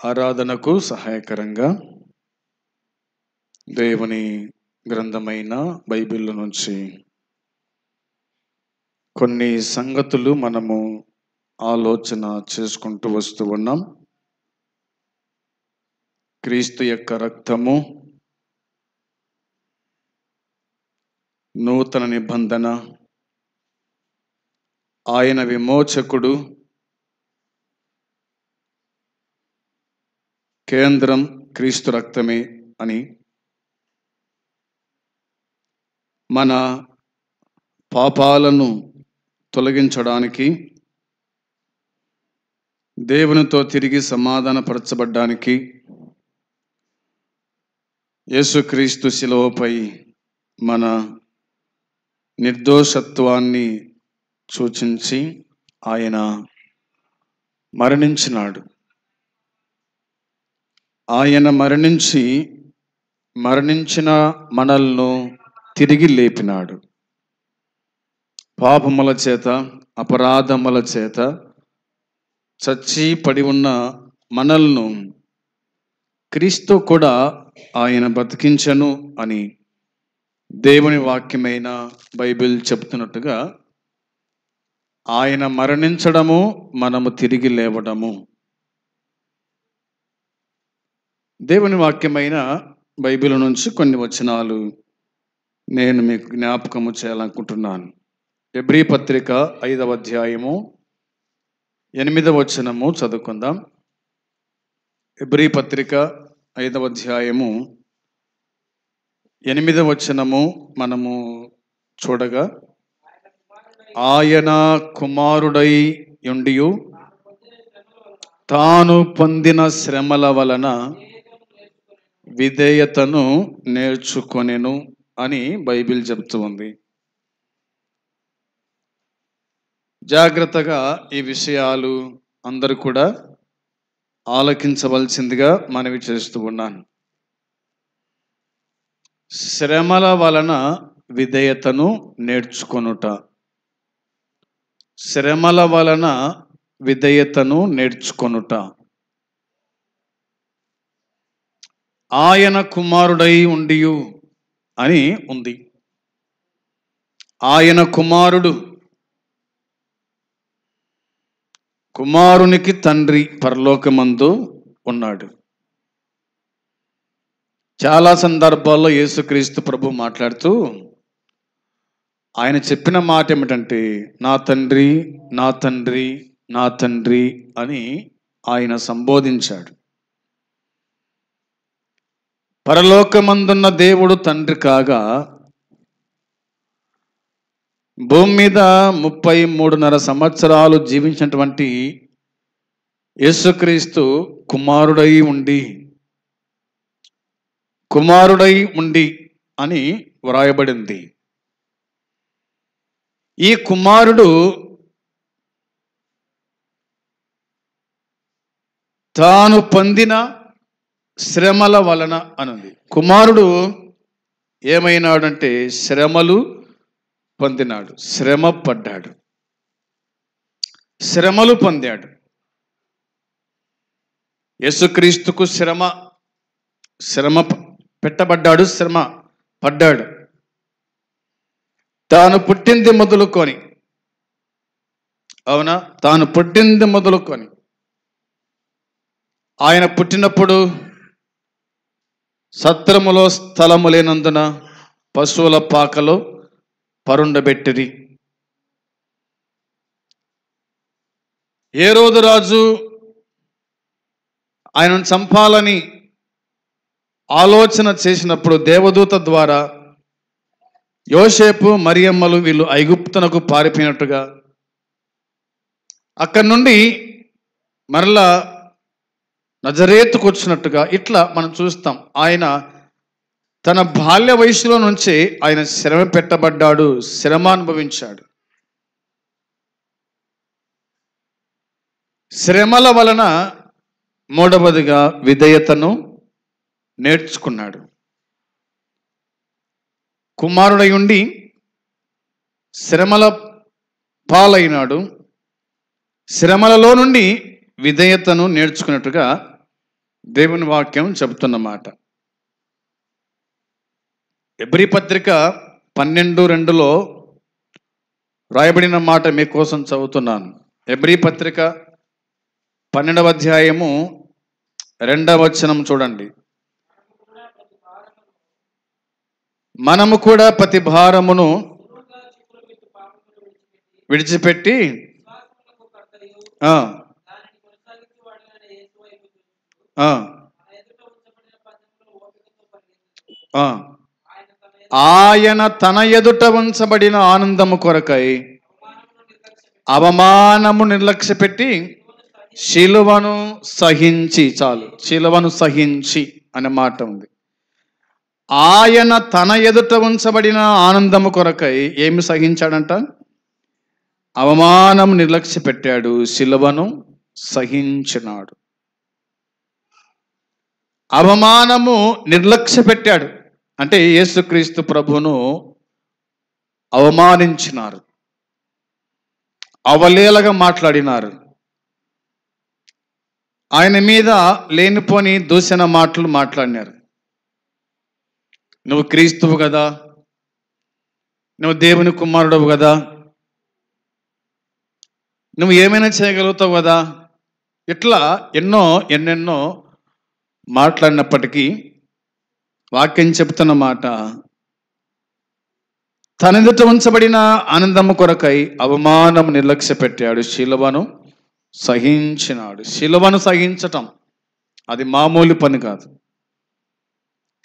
ఆరాధనకు సహాయకరంగా దేవుని గ్రంథమైన బైబిల్ నుంచి కొన్ని సంగతులు మనము ఆలోచన చేసుకుంటూ వస్తూ ఉన్నాం. క్రీస్తు యొక్క రక్తము, నూతన నిబంధన, ఆయన విమోచకుడు, కేంద్రం క్రీస్తు రక్తమే అని మన పాపాలను తొలగించడానికి, దేవునితో తిరిగి సమాధానపరచబడ్డానికి యేసుక్రీస్తు శిలువపై మన నిర్దోషత్వాన్ని సూచించి ఆయన మరణించినాడు. ఆయన మరణించిన మనల్ని తిరిగి లేపినాడు. పాపముల చేత, అపరాధముల చేత చచ్చి పడి ఉన్న మనల్ని క్రీస్తు కూడా ఆయన బతికించను అని దేవుని వాక్యమైన బైబిల్ చెప్తున్నట్టుగా, ఆయన మరణించడము, మనము తిరిగి లేవడము. దేవుని వాక్యమైన బైబిల్ నుంచి కొన్ని వచనాలు నేను మీకు జ్ఞాపకము చేయాలనుకుంటున్నాను. ఎబ్రీ పత్రిక 5వ అధ్యాయము 8వ వచనము చదువుకుందాం. ఎబ్రీ పత్రిక 5వ అధ్యాయము 8వ వచనము మనము చూడగా, ఆయన కుమారుడై ఉండియు తాను పొందిన శ్రమల వలన విధేయతను నేర్చుకొనెను అని బైబిల్ చెప్తూ ఉంది. జాగ్రత్తగా ఈ విషయాలు అందరూ కూడా ఆలకించవలసిందిగా మనవి చేస్తూ ఉన్నాను. శ్రమల వలన విధేయతను నేర్చుకొనుట, శ్రమల వలన విధేయతను నేర్చుకొనుట. ఆయన కుమారుడై ఉండియు అని ఉంది. ఆయన కుమారుడు, కుమారునికి తండ్రి పరలోకమందు ఉన్నాడు. చాలా సందర్భాల్లో యేసుక్రీస్తు ప్రభు మాట్లాడుతూ ఆయన చెప్పిన మాట ఏమిటంటే, నా తండ్రి, నా తండ్రి, నా తండ్రి అని ఆయన సంబోధించాడు. పరలోకమందున్న దేవుడు తండ్రి కాగా, భూమి మీద 33.5 సంవత్సరాలు జీవించినటువంటి యేసుక్రీస్తు కుమారుడై ఉండి అని వ్రాయబడింది. ఈ కుమారుడు తాను పొందిన శ్రమల వలన అనుంది. కుమారుడు ఏమైనాడంటే శ్రమలు పొందినాడు, శ్రమ పడ్డాడు, శ్రమలు పొందాడు. యేసుక్రీస్తుకు శ్రమ పెట్టబడ్డాడు, శ్రమ పడ్డాడు. తాను పుట్టింది మొదలుకొని, అవునా, తాను పుట్టింది మొదలుకొని, ఆయన పుట్టినప్పుడు సత్రములో స్థలము లేనందున పశువుల పాకలో పరుండబెట్టిరి. హేరోదు రాజు ఆయనను చంపాలని ఆలోచన చేసినప్పుడు దేవదూత ద్వారా యోసేపు, మరియమ్మలు వీళ్ళు ఐగుప్తునకు పారిపోయినట్టుగా, అక్కడి నుండి మరలా నజరేతుకు వచ్చినట్టుగా ఇట్లా మనం చూస్తాం. ఆయన తన బాల్య వయసులో నుంచే ఆయన శ్రమ పెట్టబడ్డాడు, శ్రమ అనుభవించాడు. శ్రమల వలన మూడవదిగా విధేయతను నేర్చుకున్నాడు. కుమారుడై ఉండి శ్రమల పాలైనాడు. శ్రమలలో నుండి విధేయతను నేర్చుకున్నట్టుగా దేవుని వాక్యం చెబుతున్నమాట. హెబ్రీ పత్రిక 12:2లో రాయబడిన మాట మీకోసం చదువుతున్నాను. హెబ్రీ పత్రిక 12వ అధ్యాయము 2వ వచనం చూడండి. మనము కూడా ప్రతి భారమును విడిచిపెట్టి ఆయన తన ఎదుట ఉంచబడిన ఆనందము కొరకై అవమానము నిర్లక్ష్య పెట్టి శిలువను సహించి, చాలు, శిలువను సహించి అనే మాట ఉంది. ఆయన తన ఎదుట ఉంచబడిన ఆనందము కొరకై ఏమి సహించాడంట? అవమానం నిర్లక్ష్య పెట్టాడు, శిలువను సహించినాడు. అవమానము నిర్లక్ష్య పెట్టాడు అంటే యేసుక్రీస్తు ప్రభువును అవమానించినారు, అవలేలగా మాట్లాడినారు, ఆయన మీద లేనిపోని దూషణ మాటలు మాట్లాడినారు. నువ్వు క్రీస్తువు కదా, నువ్వు దేవుని కుమారుడవు కదా, నువ్వు ఏమైనా చేయగలుగుతావు కదా, ఇట్లా ఎన్నెన్నో మాట్లాడినప్పటికీ వాక్యం చెప్తున్న మాట, తన ఎదుట ఉంచబడిన ఆనందము కొరకై అవమానం నిర్లక్ష్య పెట్టాడు, శిలువను సహించినాడు. శిలువను సహించటం అది మామూలు పని కాదు.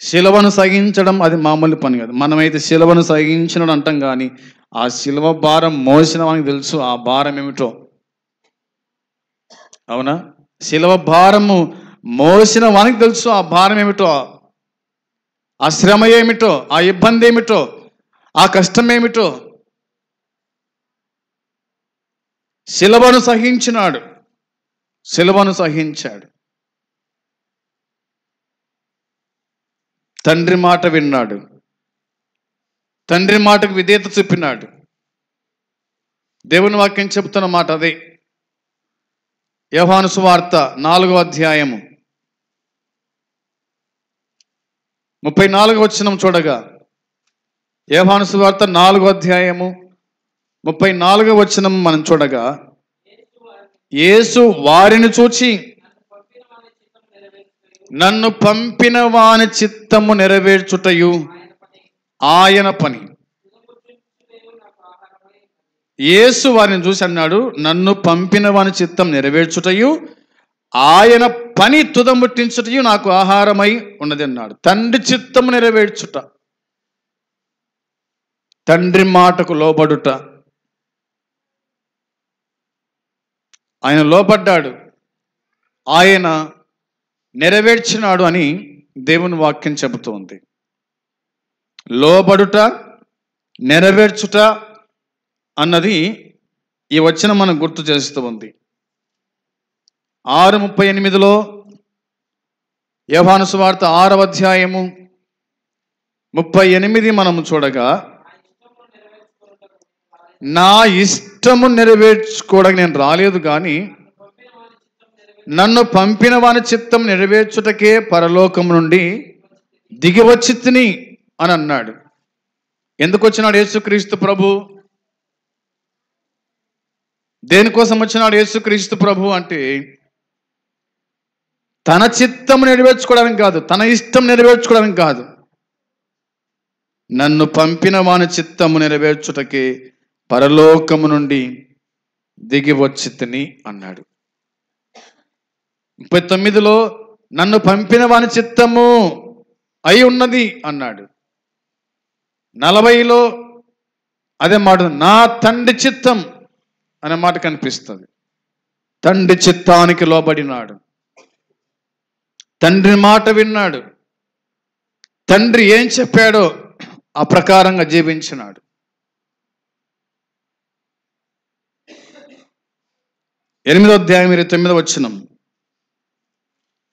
శిలువను సహించడం అది మామూలు పని కాదు. మనమైతే శిలువను సహించినాడు అంటాం కానీ ఆ శిలువ భారం మోసిన వానికి తెలుసు ఆ భారం ఏమిటో. అవునా? శిలువ భారము మోసిన వానికి తెలుసు ఆ భారం ఏమిటో, ఆ శ్రమ ఏమిటో, ఆ ఇబ్బంది ఏమిటో, ఆ కష్టం ఏమిటో. శిలువను సహించినాడు, శిలువను సహించాడు. తండ్రి మాట విన్నాడు, తండ్రి మాటకు విధేయత చూపినాడు. దేవుని వాక్యం చెబుతున్న మాట అదే. యోహాను సువార్త 4వ అధ్యాయము 34వ వచనం చూడగా, యోహాను సువార్త 4వ అధ్యాయము 34వ వచనం మనం చూడగా, యేసు వారిని చూచి నన్ను పంపిన వాని చిత్తము నెరవేర్చుటయు ఆయన పని. యేసు వారిని చూసి అన్నాడు, నన్ను పంపిన వాని చిత్తం నెరవేర్చుటయు ఆయన పని తుదముట్టించుటయు నాకు ఆహారమై ఉన్నది అన్నాడు. తండ్రి చిత్తము నెరవేర్చుట, తండ్రి మాటకు లోబడుట. ఆయన లోబడ్డాడు, ఆయన నెరవేర్చినాడు అని దేవుని వాక్యం చెబుతోంది. లోబడుట, నెరవేర్చుట అన్నది ఈ వచనం మనం గుర్తు చేస్తూ ఉంది. 6:38లో యోహాను సువార్త 6వ అధ్యాయము 38 మనము చూడగా, నా ఇష్టము నెరవేర్చుకోవడానికి నేను రాలేదు కానీ నన్ను పంపిన వాని చిత్తం నెరవేర్చుటకే పరలోకం నుండి దిగి వచ్చి తిని అని అన్నాడు. ఎందుకు వచ్చినాడు యేసుక్రీస్తు ప్రభు? దేనికోసం వచ్చినాడు యేసుక్రీస్తు ప్రభు అంటే తన చిత్తం నెరవేర్చుకోవడానికి కాదు, తన ఇష్టం నెరవేర్చుకోవడానికి కాదు, నన్ను పంపిన వాని చిత్తము నెరవేర్చుటకే పరలోకము నుండి దిగి వచ్చి తిని అన్నాడు. 39లో నన్ను పంపిన వాని చిత్తము అయి ఉన్నది అన్నాడు. 40లో అదే మాట, నా తండ్రి చిత్తం అనే మాట కనిపిస్తుంది. తండ్రి చిత్తానికి లోబడినాడు, తండ్రి మాట విన్నాడు, తండ్రి ఏం చెప్పాడో ఆ ప్రకారంగా జీవించినాడు. 8వ అధ్యాయం 29వ వచనం,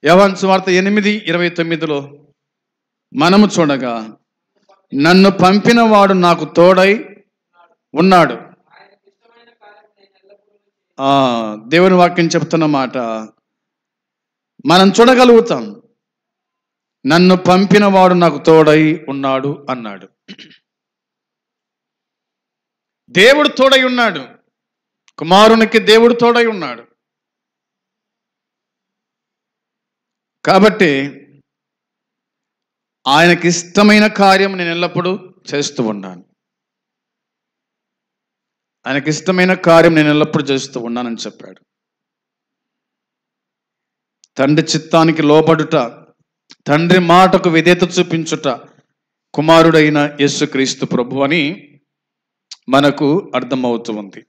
యోహాను సువార్త 8:29లో మనము చూడగా, నన్ను పంపిన వాడు నాకు తోడై ఉన్నాడు. దేవుని వాక్యం చెప్తున్న మాట, మనం చూడగలుగుతాం. నన్ను పంపిన వాడు నాకు తోడై ఉన్నాడు అన్నాడు. దేవుడు తోడై ఉన్నాడు. కుమారునికి దేవుడు తోడై ఉన్నాడు. కాబట్టి ఆయనకి ఇష్టమైన కార్యం నేను ఎల్లప్పుడూ చేస్తూ ఉన్నాను. ఆయనకి ఇష్టమైన కార్యం నేను ఎల్లప్పుడూ చేస్తూ ఉన్నానని చెప్పాడు. తండ్రి చిత్తానికి లోబడుట, తండ్రి మాటకు విధేయత చూపించుట కుమారుడైన యేసుక్రీస్తు ప్రభు అని మనకు అర్థమవుతూ ఉంది.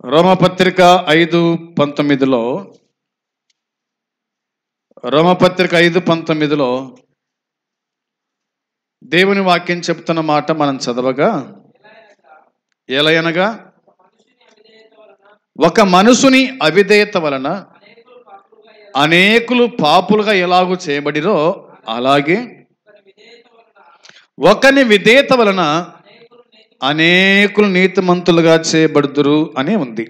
రోమపత్రిక 5:19 రోమపత్రిక 5:19 దేవుని వాక్యం చెప్తున్న మాట మనం చదవగా, ఎలయనగా ఒక మనుషుని అవిధేయత వలన అనేకులు పాపులుగా ఎలాగూ చేయబడిరో అలాగే ఒకని విధేయత వలన అనేకులు నీతిమంతులుగా చేయబడుదురు అని ఉంది.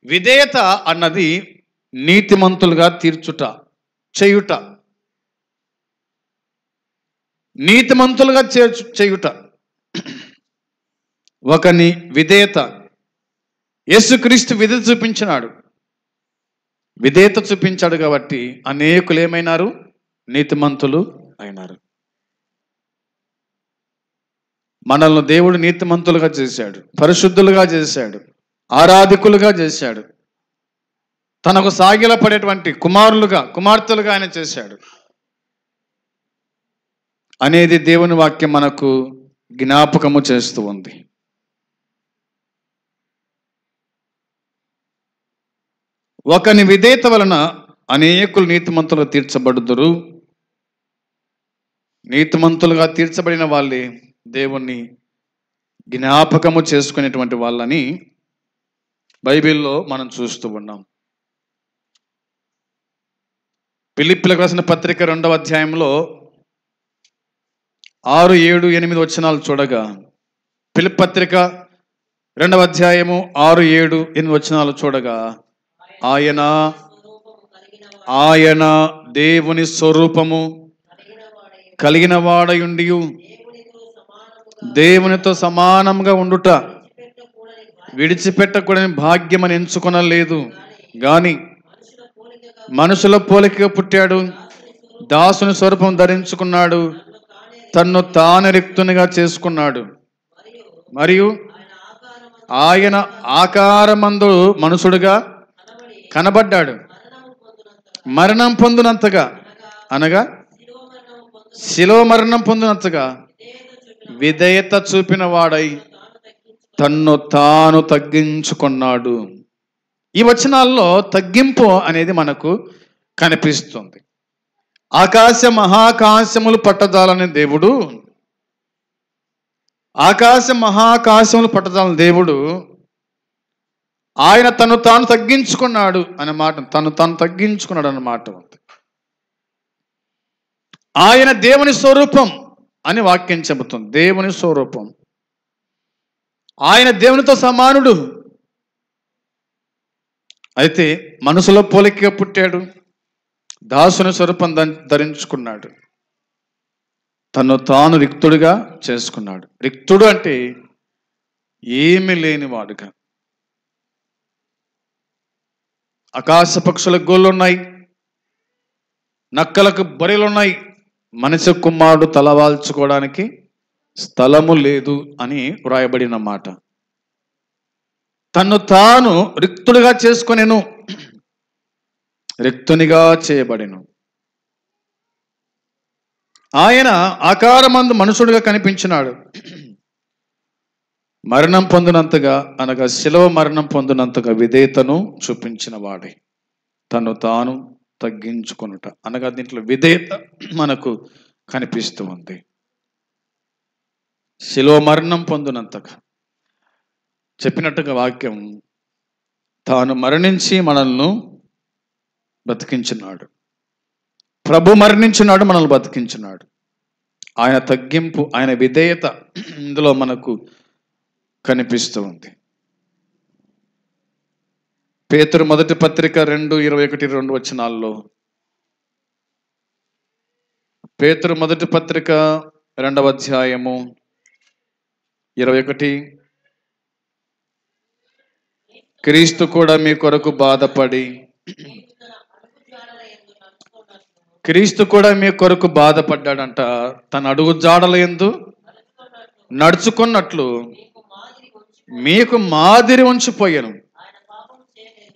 విధేయత అన్నది నీతిమంతులుగా తీర్చుట, చేయుట, నీతిమంతులుగా చేయుట. ఒకని విధేయత, యేసుక్రీస్తు విధేయత చూపించినాడు. విధేయత చూపించాడు కాబట్టి అనేకులు ఏమైనారు? నీతిమంతులు అయినారు. మనల్ని దేవుడు నీతిమంతులుగా చేశాడు, పరిశుద్ధులుగా చేశాడు, ఆరాధికులుగా చేశాడు, తనకు సాగిలపడేటువంటి కుమారులుగా, కుమార్తెలుగా ఆయన చేశాడు అనేది దేవుని వాక్యం మనకు జ్ఞాపకము చేస్తూ ఉంది. ఒకని విధేయత వలన అనేకులు నీతిమంతులుగా తీర్చబడుదురు. నీతిమంతులుగా తీర్చబడిన వాళ్ళే దేవుణ్ణి జ్ఞాపకము చేసుకునేటువంటి వాళ్ళని బైబిల్లో మనం చూస్తూ ఉన్నాం. ఫిలిప్పీలకు రాసిన పత్రిక 2వ అధ్యాయంలో 6, 7, 8 వచనాలు చూడగా, ఫిలిప్పీ పత్రిక 2వ అధ్యాయము 6, 7, 8 వచనాలు చూడగా, ఆయన దేవుని స్వరూపము కలిగిన వాడయుండి దేవునితో సమానంగా ఉండుట విడిచిపెట్టకూడని భాగ్యమని ఎంచుకొనలేదు గాని మనుషుల పోలికగా పుట్టాడు, దాసుని స్వరూపం ధరించుకున్నాడు, తన్ను తాను రిక్తునిగా చేసుకున్నాడు. మరియు ఆయన ఆకారమందు మనుషుడుగా కనబడ్డాడు. మరణం పొందినంతగా, అనగా శిలువ మరణం పొందినంతగా విధేయత చూపిన వాడై తన్ను తాను తగ్గించుకున్నాడు. ఈ వచనాల్లో తగ్గింపు అనేది మనకు కనిపిస్తుంది. ఆకాశ మహాకాశములు పట్టజాలని దేవుడు, ఆకాశ మహాకాశములు పట్టజాలని దేవుడు ఆయన తను తాను తగ్గించుకున్నాడు అనే మాట, తను తాను తగ్గించుకున్నాడు అన్నమాట ఉంది. ఆయన దేవుని స్వరూపం అని వాక్యం చెబుతుంది. దేవుని స్వరూపం, ఆయన దేవునితో సమానుడు. అయితే మనసులో పోలికగా పుట్టాడు, దాసుని స్వరూపం ధరించుకున్నాడు, తను తాను రిక్తుడిగా చేసుకున్నాడు. రిక్తుడు అంటే ఏమీ లేనివాడుగా. ఆకాశ పక్షులకు గోళ్ళు ఉన్నాయి, నక్కలకు బొరెలున్నాయి, మనిషి కుమారుడు తలవాల్చుకోవడానికి స్థలము లేదు అని వ్రాయబడిన మాట. తన్ను తాను రిక్తుడిగా చేసుకొనెను, రిక్తునిగా చేయబడెను. ఆయన ఆకారమందు మనుషుడిగా కనిపించినాడు. మరణం పొందినంతగా, అనగా శిలువ మరణం పొందినంతగా విధేయతను చూపించిన వాడే తను తాను తగ్గించుకొనుట, అనగా దీంట్లో విధేయత మనకు కనిపిస్తూ ఉంది. శిలువ మరణం పొందినంతగా చెప్పినట్టుగా వాక్యం, తాను మరణించి మనల్ని బతికించినాడు. ప్రభు మరణించినాడు, మనల్ని బతికించినాడు. ఆయన తగ్గింపు, ఆయన విధేయత ఇందులో మనకు కనిపిస్తూ ఉంది. పేతురు మొదటి పత్రిక 2:21, 2 పేతురు మొదటి పత్రిక 2వ అధ్యాయము 21. క్రీస్తు కూడా మీ కొరకు బాధపడి క్రీస్తు కూడా మీ కొరకు బాధపడ్డాడంట. తన అడుగు జాడల యందు నడుచుకున్నట్లు మీకు మాదిరి ఉంచిపోయాను.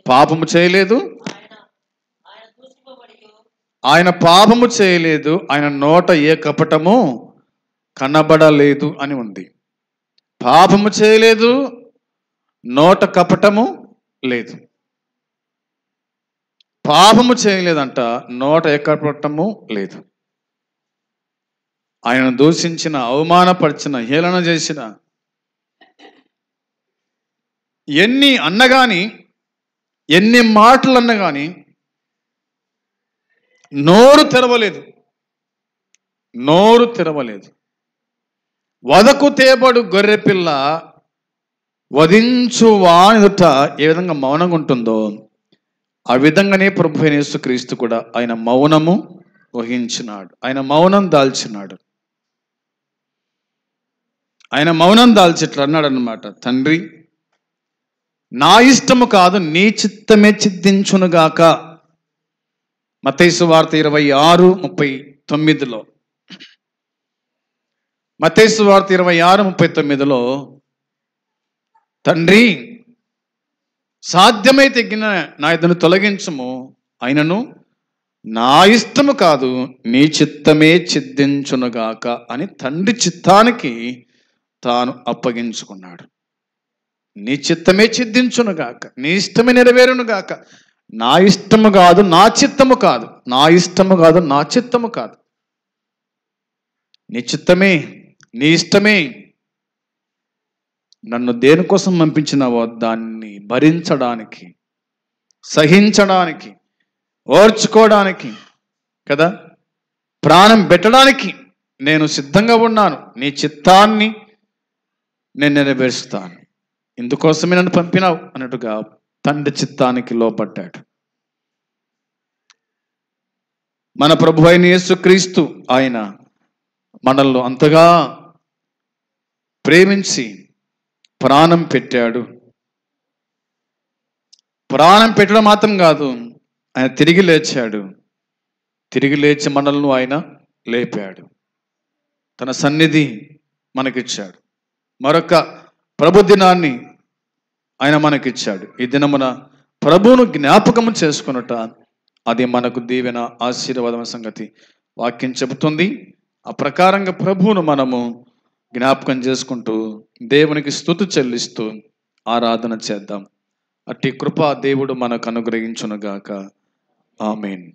పాపము చేయలేదు, ఆయన పాపము చేయలేదు, ఆయన నోట ఏ కపటము కనబడలేదు అని ఉంది. పాపము చేయలేదు, నోట కపటము లేదు. పాపము చేయలేదంట, నోట ఏ కపటము లేదు. ఆయనను దూషించిన, అవమానపరిచిన, హేళన చేసిన, ఎన్ని అన్నగాని, ఎన్ని మాటలు అన్నగాని నోరు తెరవలేదు. వదకు తేబడు గొర్రెపిల్ల వధించు వాని ఎదుట ఏ విధంగా మౌనంగా ఉంటుందో ఆ విధంగానే ప్రభు అయిన యేసుక్రీస్తు కూడా ఆయన మౌనము వహించినాడు. ఆయన మౌనం దాల్చినాడు. ఆయన మౌనం దాల్చి ఇట్లా అన్నాడు అన్నమాట, తండ్రి నా ఇష్టము కాదు నీ చిత్తమే చిద్దించునుగాక. మత్తయి సువార్త 26:39. మత్తయి సువార్త 26:39, తండ్రి సాధ్యమైతే నా ఇద్దరిని తొలగించము, అయినను నా ఇష్టము కాదు నీ చిత్తమే చిద్దించునుగాక అని తండ్రి చిత్తానికి తాను అప్పగించుకున్నాడు. నీ చిత్తమే చిద్దించునుగాక, నీ ఇష్టమే నెరవేరునుగాక. నా ఇష్టము కాదు నా చిత్తము కాదు, నా ఇష్టము కాదు నా చిత్తము కాదు, నీ చిత్తమే, నీ ఇష్టమే. నన్ను దేనికోసం పంపించినావో దాన్ని భరించడానికి, సహించడానికి, ఓర్చుకోవడానికి కదా, ప్రాణం పెట్టడానికి నేను సిద్ధంగా ఉన్నాను. నీ చిత్తాన్ని నేను నెరవేరుస్తాను, ఇందుకోసమే నన్ను పంపినావు అన్నట్టుగా తండ్రి చిత్తానికి లోపడ్డాడు. మన ప్రభు అయిన యేసుక్రీస్తు ఆయన మనల్ని అంతగా ప్రేమించి ప్రాణం పెట్టాడు. ప్రాణం పెట్టడం మాత్రం కాదు, ఆయన తిరిగి లేచాడు. తిరిగి లేచి మనల్ని ఆయన లేపాడు, తన సన్నిధి మనకిచ్చాడు. మరొక ప్రభు దినాన్ని ఆయన మనకిచ్చాడు. ఈ దినమున ప్రభువును జ్ఞాపకము చేసుకున్నట అది మనకు దీవెన, ఆశీర్వాదం సంగతి వాక్యం చెబుతుంది. ఆ ప్రకారంగా ప్రభువును మనము జ్ఞాపకం చేసుకుంటూ దేవునికి స్తుతి చెల్లిస్తూ ఆరాధన చేద్దాం. అట్టి కృప దేవుడు మనకు అనుగ్రహించునుగాక. ఆమేన్.